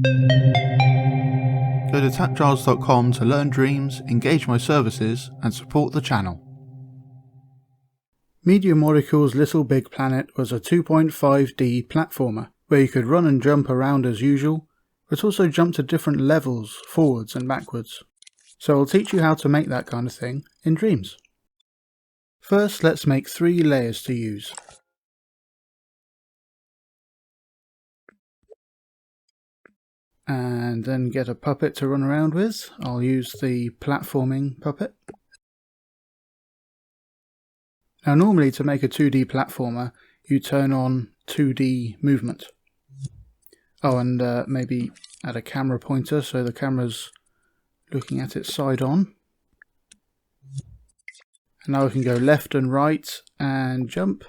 Go to TAPgiles.com to learn dreams, engage my services, and support the channel. Media Molecule's Little Big Planet was a 2.5D platformer, where you could run and jump around as usual, but also jump to different levels, forwards and backwards. So I'll teach you how to make that kind of thing in Dreams. First, let's make 3 layers to use. And then get a puppet to run around with. I'll use the platforming puppet. Now normally to make a 2D platformer, you turn on 2D movement. Oh, and maybe add a camera pointer so the camera's looking at it side on. And now we can go left and right and jump.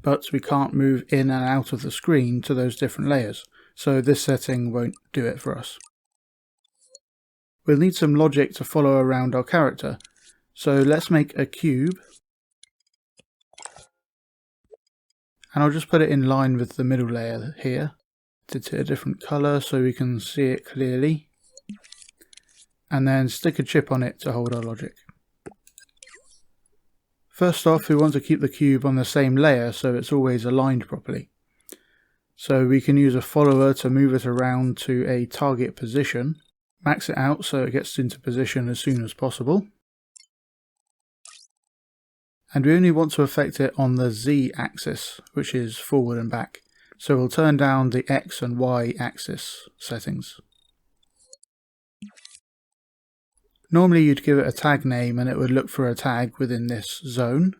But we can't move in and out of the screen to those different layers, so this setting won't do it for us. We'll need some logic to follow around our character, so let's make a cube. And I'll just put it in line with the middle layer here. It's a different colour so we can see it clearly. And then stick a chip on it to hold our logic. First off, we want to keep the cube on the same layer so it's always aligned properly. So we can use a follower to move it around to a target position. Max it out so it gets into position as soon as possible. And we only want to affect it on the Z axis, which is forward and back. So we'll turn down the X and Y axis settings. Normally you'd give it a tag name and it would look for a tag within this zone,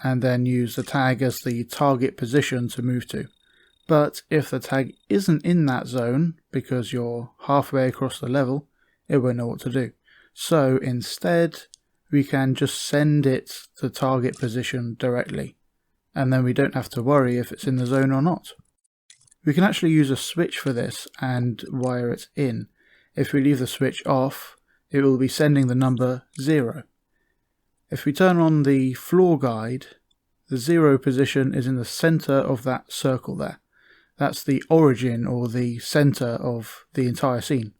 and then use the tag as the target position to move to. But if the tag isn't in that zone, because you're halfway across the level, it won't know what to do. So instead, we can just send it the target position directly, and then we don't have to worry if it's in the zone or not. We can actually use a switch for this and wire it in. If we leave the switch off, it will be sending the number 0. If we turn on the floor guide, the 0 position is in the center of that circle there. That's the origin or the center of the entire scene.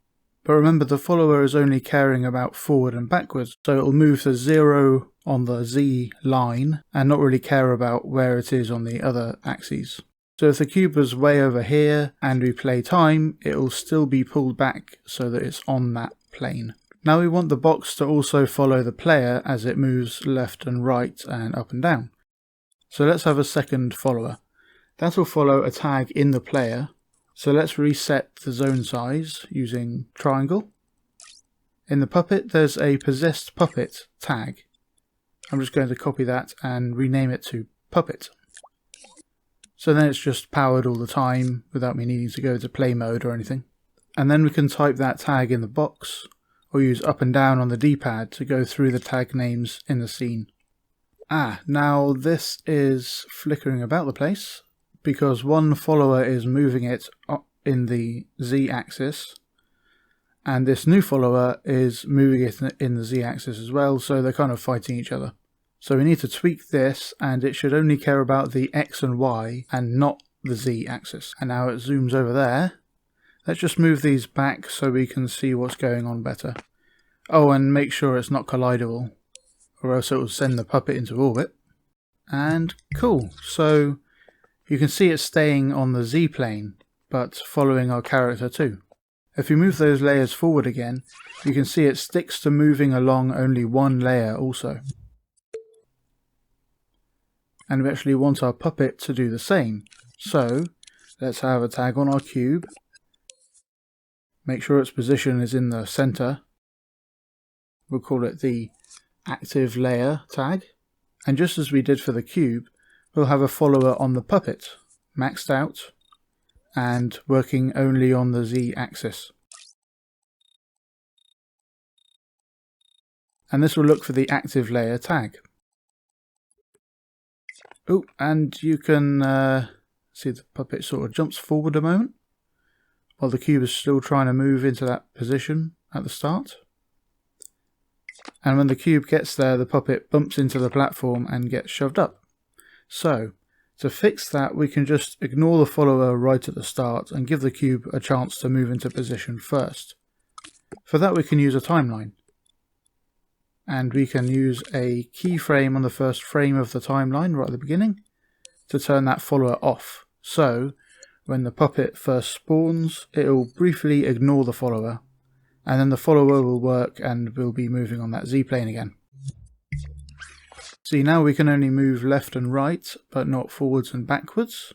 But remember, the follower is only caring about forward and backwards, so it will move the 0 on the Z line and not really care about where it is on the other axes. So if the cube was way over here and we play time, it will still be pulled back so that it's on that plane. Now we want the box to also follow the player as it moves left and right and up and down. So let's have a second follower. That will follow a tag in the player. So let's reset the zone size using triangle. In the puppet there's a possessed puppet tag. I'm just going to copy that and rename it to puppet. So then it's just powered all the time without me needing to go to play mode or anything. And then we can type that tag in the box, or use up and down on the D-pad to go through the tag names in the scene. Now this is flickering about the place, because one follower is moving it in the Z-axis, and this new follower is moving it in the Z-axis as well, so they're kind of fighting each other. So we need to tweak this, and it should only care about the X and Y, and not the Z-axis. And now it zooms over there. Let's just move these back so we can see what's going on better. Oh, and make sure it's not collidable, or else it will send the puppet into orbit. And cool, so you can see it's staying on the Z plane, but following our character too. If we move those layers forward again, you can see it sticks to moving along only one layer also. And we actually want our puppet to do the same. So let's have a tag on our cube. Make sure its position is in the center. We'll call it the active layer tag. And just as we did for the cube, we'll have a follower on the puppet, maxed out, and working only on the Z axis. And this will look for the active layer tag. Oh, and you can see the puppet sort of jumps forward a moment, while the cube is still trying to move into that position at the start. And when the cube gets there, the puppet bumps into the platform and gets shoved up. So, To fix that, we can just ignore the follower right at the start and give the cube a chance to move into position first. For that we can use a timeline. And we can use a keyframe on the first frame of the timeline right at the beginning to turn that follower off. So when the puppet first spawns, it will briefly ignore the follower, and then the follower will work and will be moving on that Z-plane again. See, now we can only move left and right, but not forwards and backwards.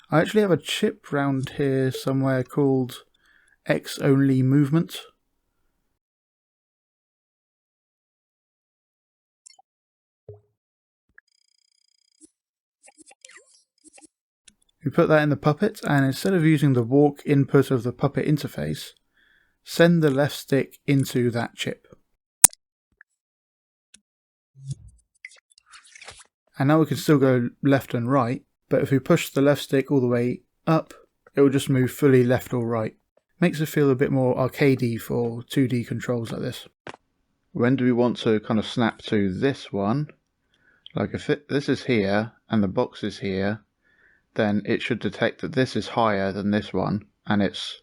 I actually have a chip round here somewhere called X-only movement. We put that in the puppet, and instead of using the walk input of the puppet interface, send the left stick into that chip. And now we can still go left and right, but if we push the left stick all the way up, it will just move fully left or right. Makes it feel a bit more arcadey for 2D controls like this. When do we want to kind of snap to this one? Like if this is here and the box is here, then it should detect that this is higher than this one and it's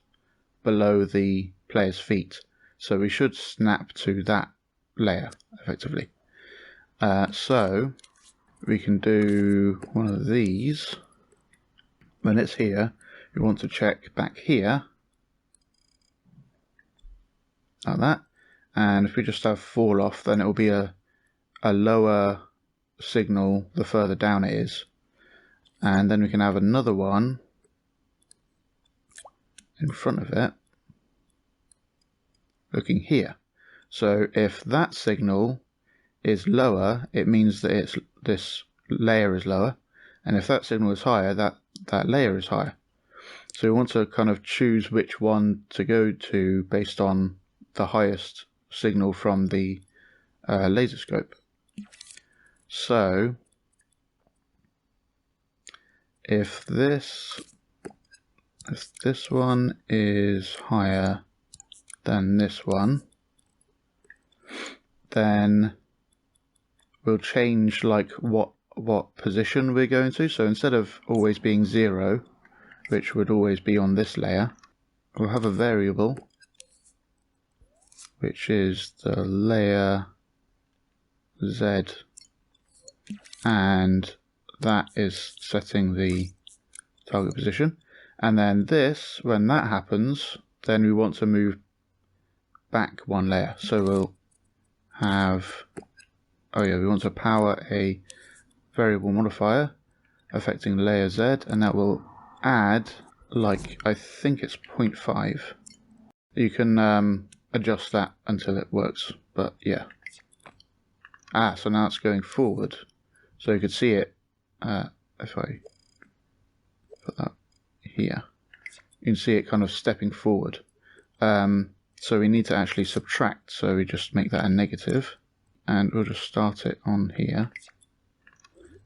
below the player's feet. So we should snap to that layer effectively. So we can do one of these. When it's here, we want to check back here, like that. And if we just have fall off, then it will be a lower signal the further down it is. And then we can have another one in front of it, looking here. So if that signal is lower, it means that this layer is lower, and if that signal is higher, that layer is higher. So we want to kind of choose which one to go to based on the highest signal from the laser scope. So if this one is higher than this one, then we'll change like what position we're going to. So instead of always being 0, which would always be on this layer, we'll have a variable which is the layer Z, and that is setting the target position. And then this, when that happens, then we want to move back one layer. So we'll have, we want to power a variable modifier affecting layer Z, and that will add, like, I think it's 0.5. You can adjust that until it works, but yeah. So now it's going forward. So you could see it if I put that here. You can see it kind of stepping forward. So we need to actually subtract, so we just make that a negative, and we'll just start it on here.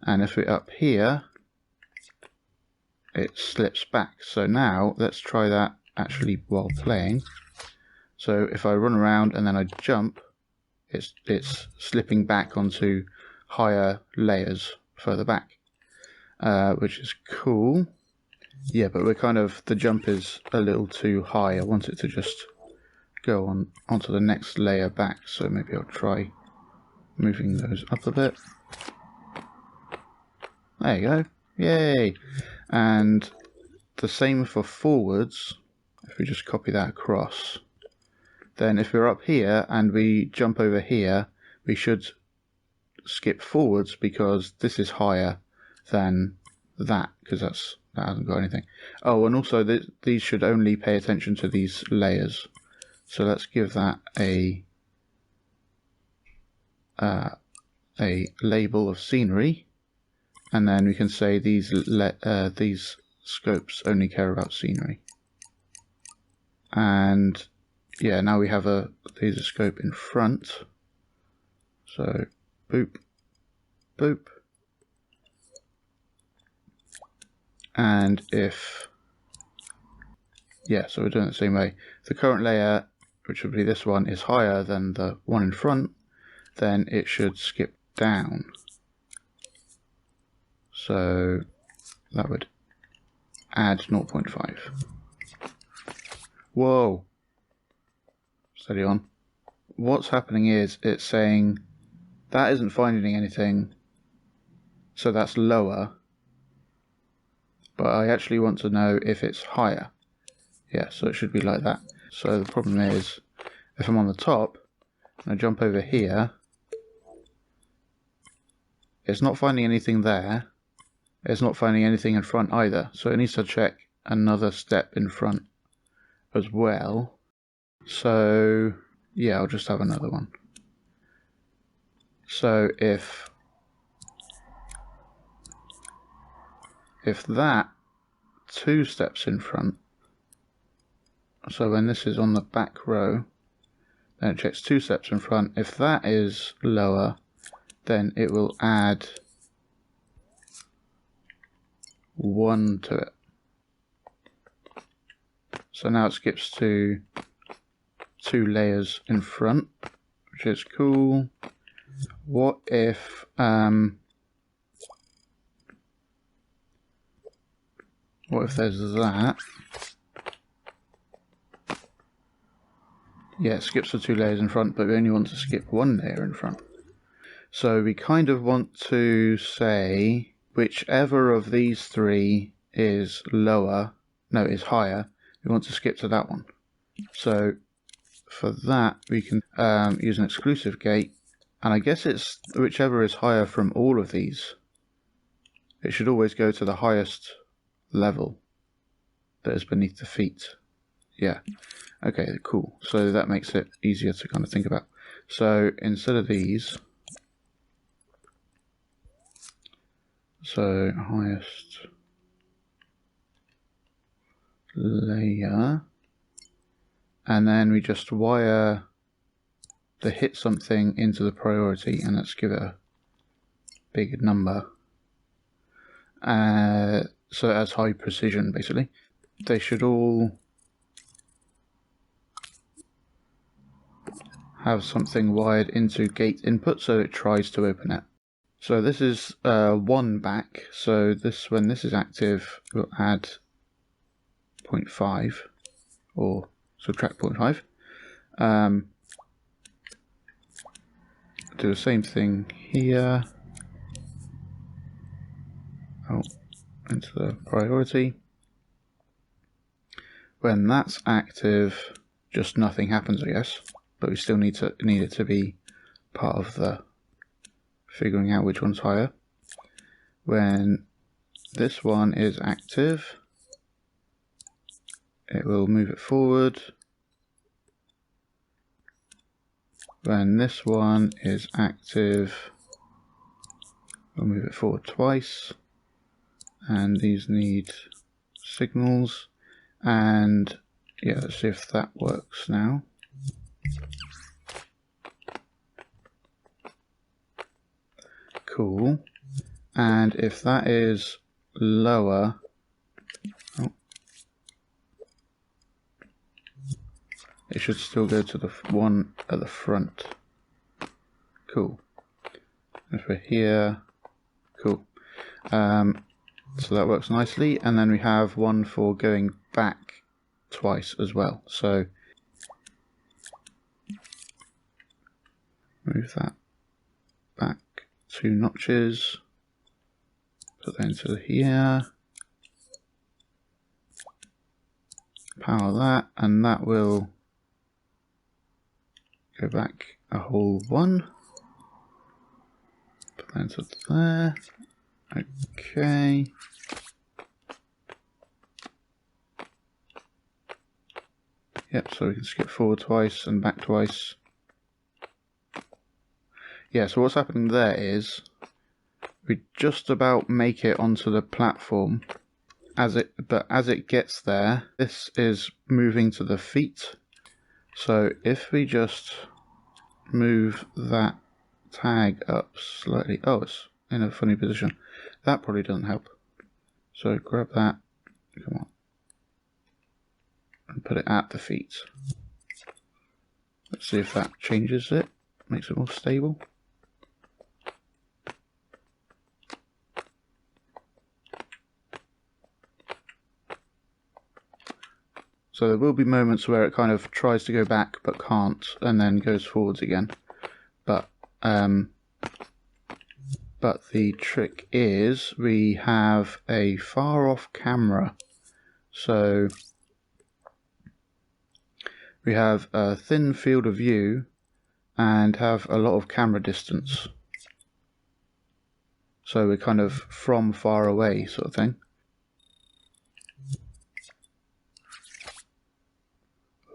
And if we're up here, it slips back. So now let's try that actually while playing. So if I run around and then I jump, it's slipping back onto higher layers further back, which is cool. Yeah, but we're kind of, the jump is a little too high. I want it to just go onto the next layer back. So maybe I'll try moving those up a bit. There you go. Yay! And the same for forwards. If we just copy that across, then if we're up here and we jump over here, we should skip forwards because this is higher than that, because that hasn't got anything. Oh, and also these should only pay attention to these layers. So let's give that a label of scenery, and then we can say these scopes only care about scenery. And yeah, now we have a laser scope in front. So boop, boop. And if, yeah, so we're doing it the same way. If the current layer, which would be this one, is higher than the one in front, then it should skip down. So that would add 0.5. Whoa! Steady on. What's happening is it's saying that isn't finding anything, so that's lower, but I actually want to know if it's higher. Yeah, so it should be like that. So the problem is, if I'm on the top and I jump over here, it's not finding anything there. It's not finding anything in front either. So it needs to check another step in front as well. So yeah, I'll just have another one. So if that 2 steps in front, so when this is on the back row, then it checks 2 steps in front. If that is lower, then it will add 1 to it. So now it skips to 2 layers in front, which is cool. What if there's that? Yeah, it skips to 2 layers in front, but we only want to skip 1 layer in front. So we kind of want to say whichever of these 3 is is higher, we want to skip to that one. So for that we can use an exclusive gate, and I guess it's whichever is higher from all of these. It should always go to the highest level that is beneath the feet. Yeah. Okay, cool. So that makes it easier to kind of think about. So instead of these, so highest layer, and then we just wire the hit something into the priority, and let's give it a big number. So it has high precision, basically. They should all have something wired into gate input so it tries to open it. So this is 1 back, so when this is active we'll add 0.5 or subtract 0.5. Do the same thing here. Into the priority. When that's active, just nothing happens, I guess, but we still need it to be part of the figuring out which one's higher. When this one is active, it will move it forward. When this one is active, we'll move it forward twice. And these need signals. And yeah, let's see if that works now. Cool. And if that is lower, it should still go to the one at the front. Cool. If we're here, cool. So that works nicely, and then we have one for going back twice as well. So move that back 2 notches, put that into here, power that, and that will go back a whole 1. Put that into there. Okay. Yep, so we can skip forward twice and back twice. Yeah, so what's happening there is we just about make it onto the platform but as it gets there, this is moving to the feet. So if we just move that tag up slightly, oh, it's in a funny position. That probably doesn't help. So grab that, come on, and put it at the feet. Let's see if that changes it, makes it more stable. So there will be moments where it kind of tries to go back but can't, and then goes forwards again. But the trick is we have a far off camera. So we have a thin field of view and have a lot of camera distance. So we're kind of from far away sort of thing.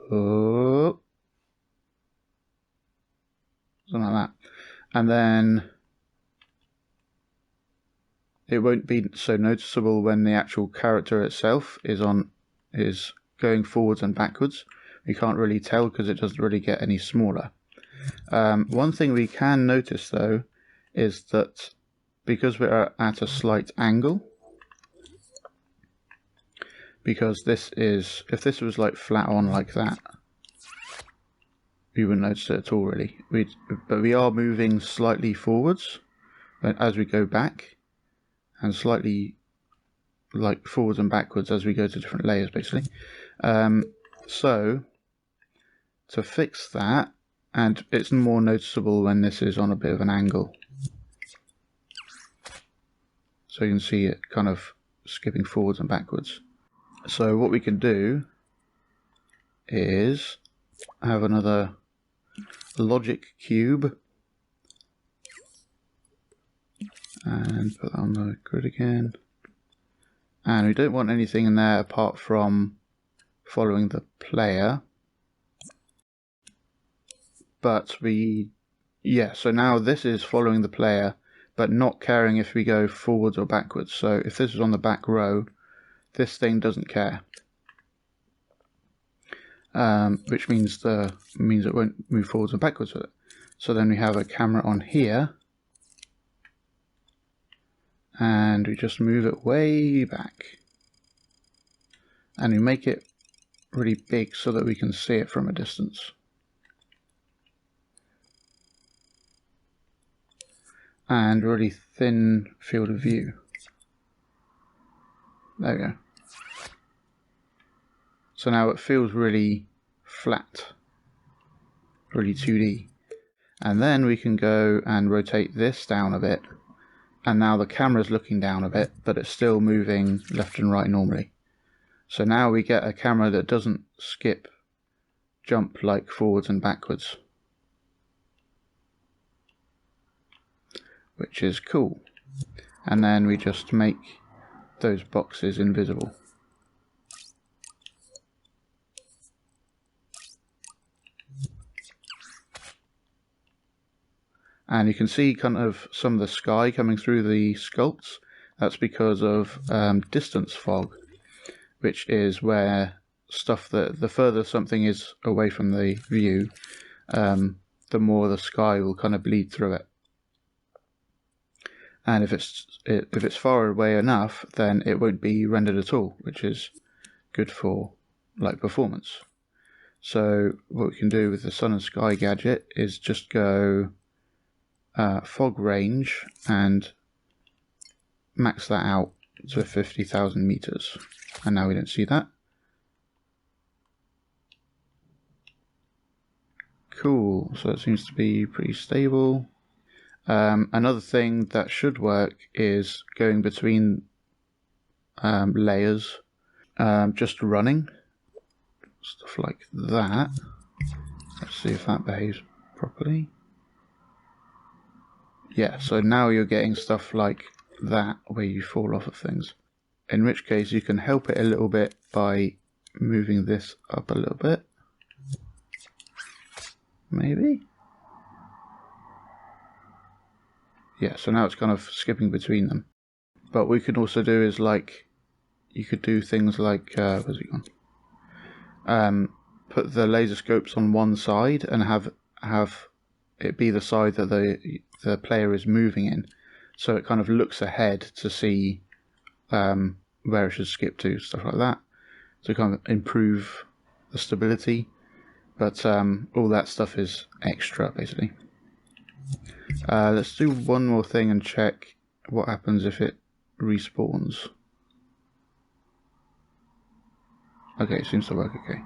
Oh, something like that. And then it won't be so noticeable when the actual character itself is going forwards and backwards. You can't really tell because it doesn't really get any smaller. One thing we can notice though is that because we're at a slight angle, because if this was like flat on like that, you wouldn't notice it at all really. But we are moving slightly forwards as we go back, and slightly like forwards and backwards as we go to different layers basically. So to fix that, and it's more noticeable when this is on a bit of an angle. So you can see it kind of skipping forwards and backwards. So what we can do is have another logic cube and put that on the grid again. And we don't want anything in there apart from following the player. But so now this is following the player, but not caring if we go forwards or backwards. So if this is on the back row, this thing doesn't care, which means it won't move forwards and backwards with it. So then we have a camera on here, and we just move it way back, and we make it really big so that we can see it from a distance. And really thin field of view. There we go. So now it feels really flat, really 2D. And then we can go and rotate this down a bit, and now the camera's looking down a bit, but it's still moving left and right normally. So now we get a camera that doesn't jump like forwards and backwards, which is cool. And then we just make those boxes invisible. And you can see kind of some of the sky coming through the sculpts. That's because of distance fog, which is where the further something is away from the view, the more the sky will kind of bleed through it. And if it's far away enough, then it won't be rendered at all, which is good for like performance. So what we can do with the sun and sky gadget is just go fog range and max that out to 50,000 meters. And now we don't see that. Cool, so it seems to be pretty stable. Another thing that should work is going between layers, just running, stuff like that. Let's see if that behaves properly. Yeah, so now you're getting stuff like that where you fall off of things. In which case you can help it a little bit by moving this up a little bit. Maybe? Yeah, so now it's kind of skipping between them. But what we could also do is you could do things like, where's it gone? Put the laser scopes on one side and have it be the side that the player is moving in. So it kind of looks ahead to see where it should skip to, stuff like that. To kind of improve the stability. But all that stuff is extra, basically. Let's do one more thing and check what happens if it respawns. Okay, it seems to work okay.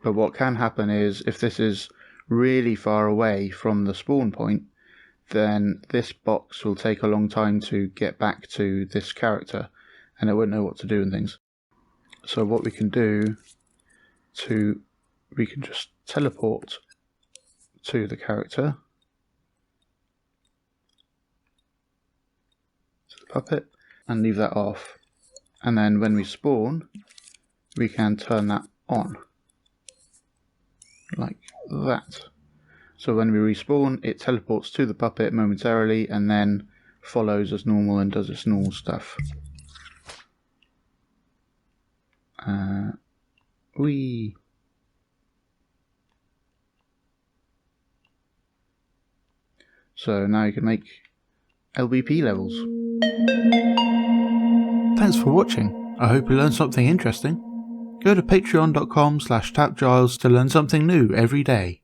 But what can happen is, if this is really far away from the spawn point, then this box will take a long time to get back to this character, and it won't know what to do and things. So what we can do, we can just teleport to the character, to the puppet, and leave that off. And then when we spawn, we can turn that on, like that. So when we respawn, it teleports to the puppet momentarily and then follows as normal and does its normal stuff. So now you can make LBP levels. Thanks for watching. I hope you learned something interesting. Go to patreon.com/TAPgiles to learn something new every day.